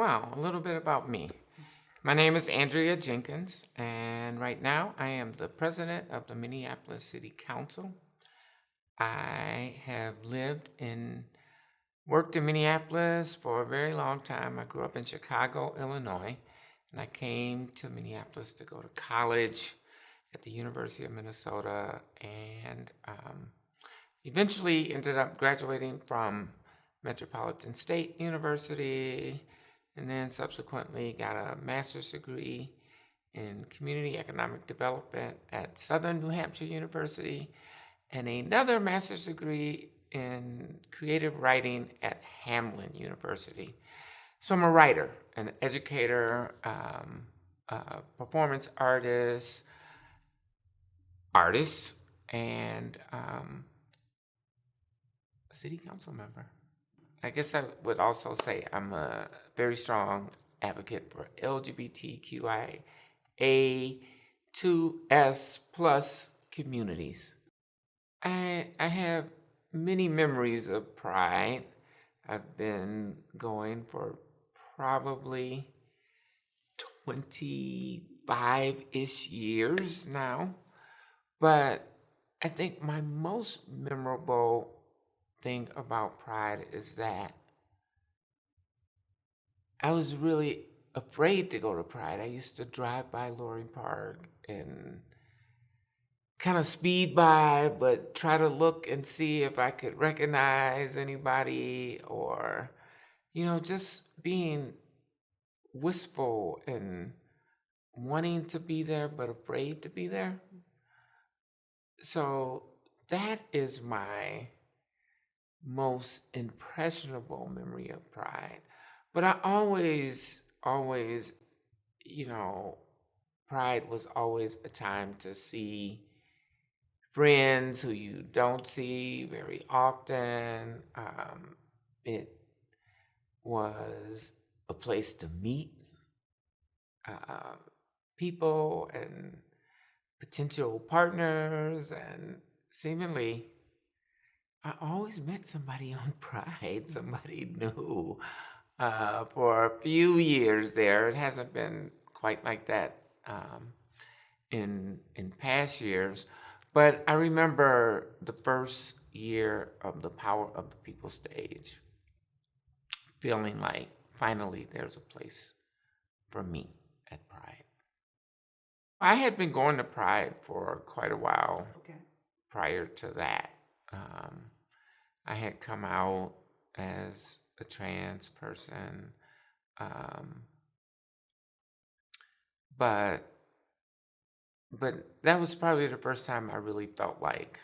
Wow, a little bit about me. My name is Andrea Jenkins, and right now I am the president of the Minneapolis City Council. I have worked in Minneapolis for a very long time. I grew up in Chicago, Illinois, and I came to Minneapolis to go to college at the University of Minnesota, and eventually ended up graduating from Metropolitan State University, and then subsequently got a master's degree in community economic development at Southern New Hampshire University, and another master's degree in creative writing at Hamline University. So I'm a writer, an educator, performance artist, and a city council member. I guess I would also say I'm a very strong advocate for LGBTQIA2S plus communities. I have many memories of Pride. I've been going for probably 25-ish years now. But I think my most memorable thing about Pride is that I was really afraid to go to Pride. I used to drive by Loring Park and kind of speed by, but try to look and see if I could recognize anybody, or, just being wistful and wanting to be there, but afraid to be there. So that is my most impressionable memory of Pride. But I always, Pride was always a time to see friends who you don't see very often. It was a place to meet people and potential partners, and seemingly I always met somebody on Pride, somebody new. For a few years there, it hasn't been quite like that in past years. But I remember the first year of the Power of the People stage, feeling like finally there's a place for me at Pride. I had been going to Pride for quite a while prior to that. I had come out as a trans person, but that was probably the first time I really felt like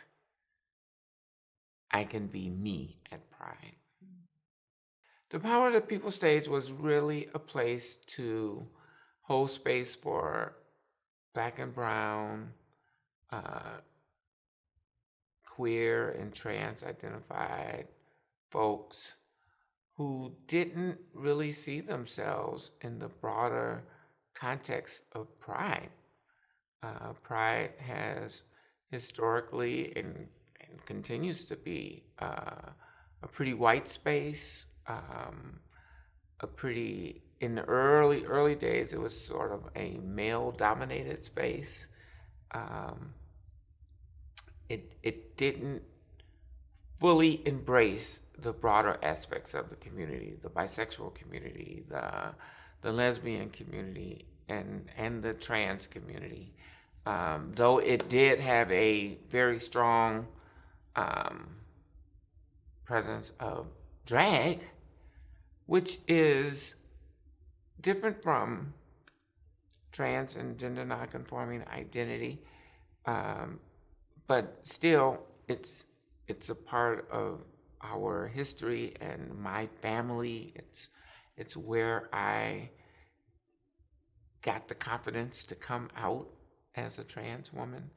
I can be me at Pride. The Power of the People stage was really a place to hold space for Black and brown, queer and trans identified folks who didn't really see themselves in the broader context of Pride. Pride has historically and continues to be a pretty white space, in the early days, it was sort of a male-dominated space. It didn't fully embrace the broader aspects of the community, the bisexual community, the lesbian community, and the trans community. Though it did have a very strong presence of drag, which is different from trans and gender nonconforming identity, but still it's a part of our history and my family. It's where I got the confidence to come out as a trans woman.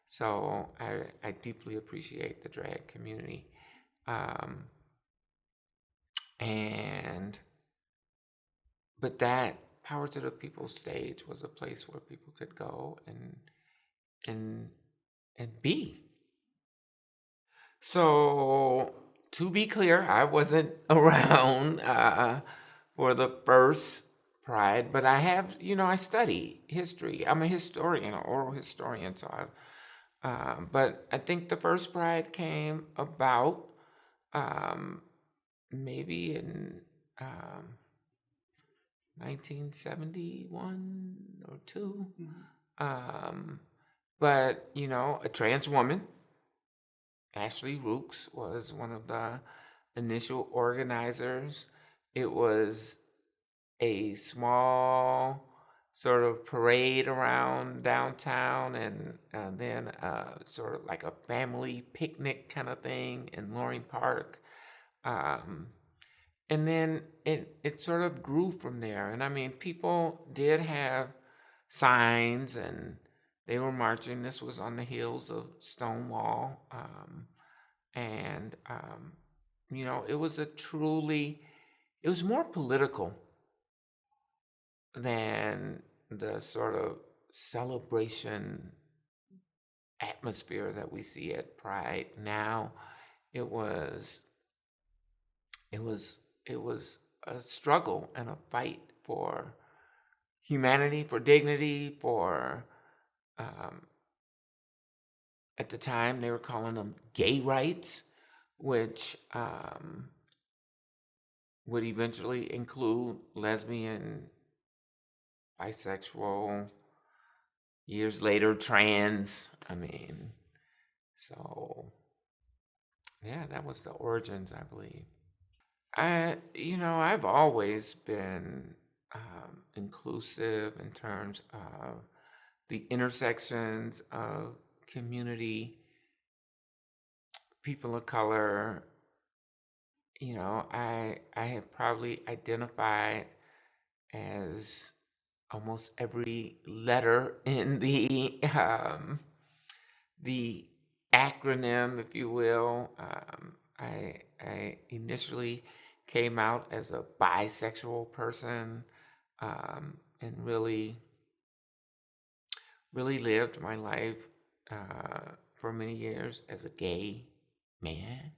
So I deeply appreciate the drag community. But that Power to the People stage was a place where people could go and be. So to be clear, I wasn't around for the first Pride, but I have, I study history. I'm a historian, an oral historian, so but I think the first Pride came about um, maybe in um, 1971 or two. But, a trans woman, Ashley Rooks, was one of the initial organizers. It was a small sort of parade around downtown, and then sort of like a family picnic kind of thing in Loring Park. Um, and then it sort of grew from there. And I mean, people did have signs, and they were marching. This was on the heels of Stonewall. And, it was it was more political than the sort of celebration atmosphere that we see at Pride now. It was it was it was a struggle and a fight for humanity, for dignity, for um, at the time they were calling them gay rights, which would eventually include lesbian, bisexual, years later trans. I mean, so yeah, that was the origins, I believe. I've always been inclusive in terms of the intersections of community, people of color. I have probably identified as almost every letter in the acronym, if you will. I initially came out as a bisexual person, and really lived my life for many years as a gay man.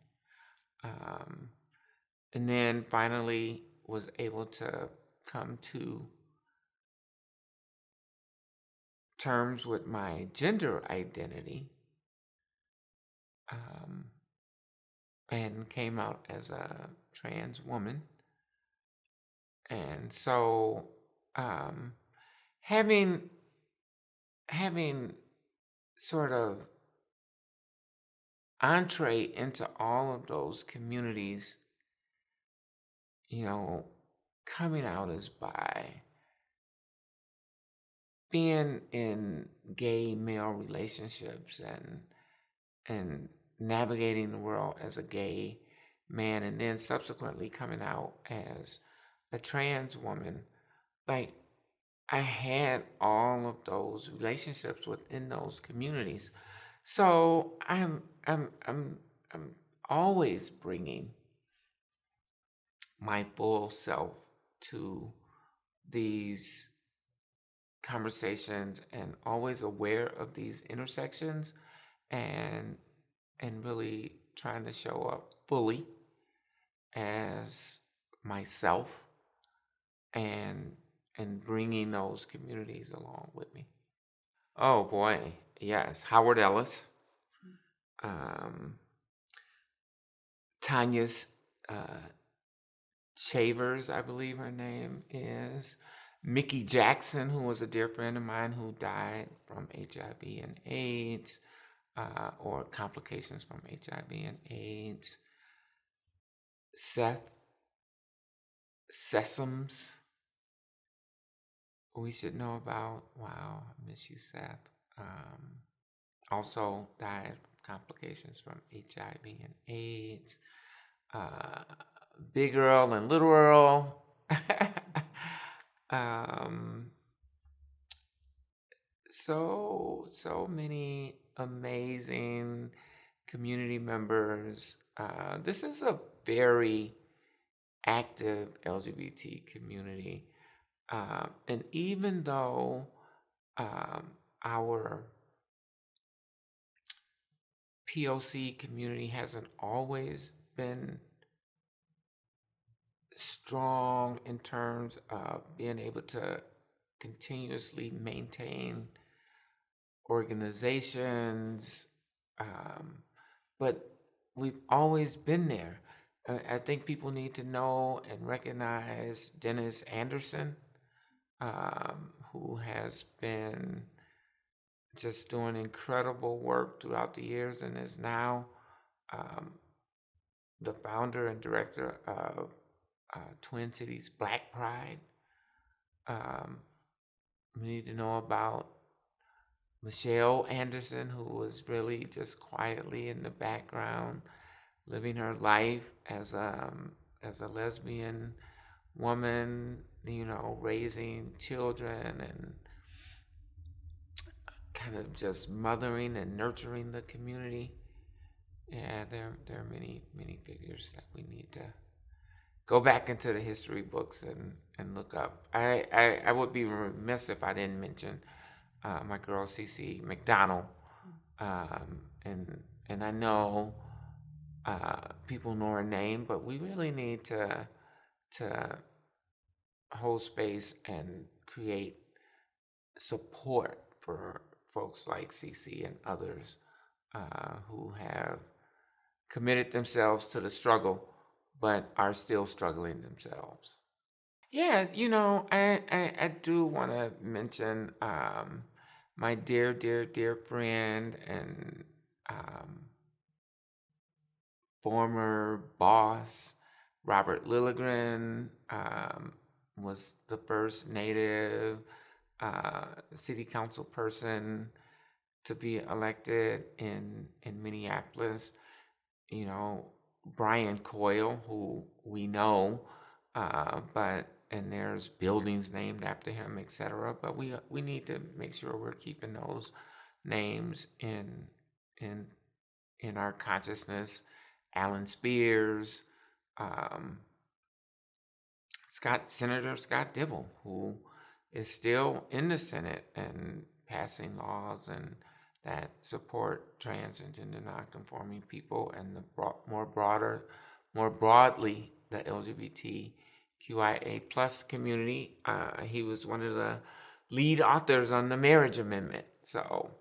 And then finally was able to come to terms with my gender identity, and came out as a trans woman. And so having sort of entree into all of those communities, coming out as bi, being in gay male relationships, and navigating the world as a gay man, and then subsequently coming out as a trans woman, like I had all of those relationships within those communities. So I'm always bringing my full self to these conversations, and always aware of these intersections, and really trying to show up fully as myself, and bringing those communities along with me. Oh boy, yes, Howard Ellis, um, Tanya's Chavers, I believe her name is. Mickey Jackson, who was a dear friend of mine who died from HIV and AIDS, or complications from HIV and AIDS. Seth Sessoms, we should know about. Wow, I miss you, Seth. Also died from complications from HIV and AIDS. Big Earl and Little Earl. So many amazing community members. This is a very active LGBT community. And even though our POC community hasn't always been strong in terms of being able to continuously maintain organizations, but we've always been there. I think people need to know and recognize Dennis Anderson, who has been just doing incredible work throughout the years and is now the founder and director of Twin Cities Black Pride. We need to know about Michelle Anderson, who was really just quietly in the background, living her life as a lesbian woman, raising children and kind of just mothering and nurturing the community. Yeah, there are many figures that we need to go back into the history books and look up. I would be remiss if I didn't mention my girl CC McDonald, and I know people know her name, but we really need to hold space and create support for folks like CC and others who have committed themselves to the struggle, but are still struggling themselves. Yeah, I do want to mention my dear friend and former boss, Robert Lilligren, was the first Native city council person to be elected in Minneapolis. Brian Coyle, who we know, and there's buildings named after him, etc. But we need to make sure we're keeping those names in our consciousness. Alan Spears, Senator Scott Dibble, who is still in the Senate and passing laws and that support trans and gender nonconforming people and more broadly the LGBTQIA plus community. He was one of the lead authors on the marriage amendment. So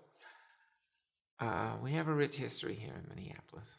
we have a rich history here in Minneapolis.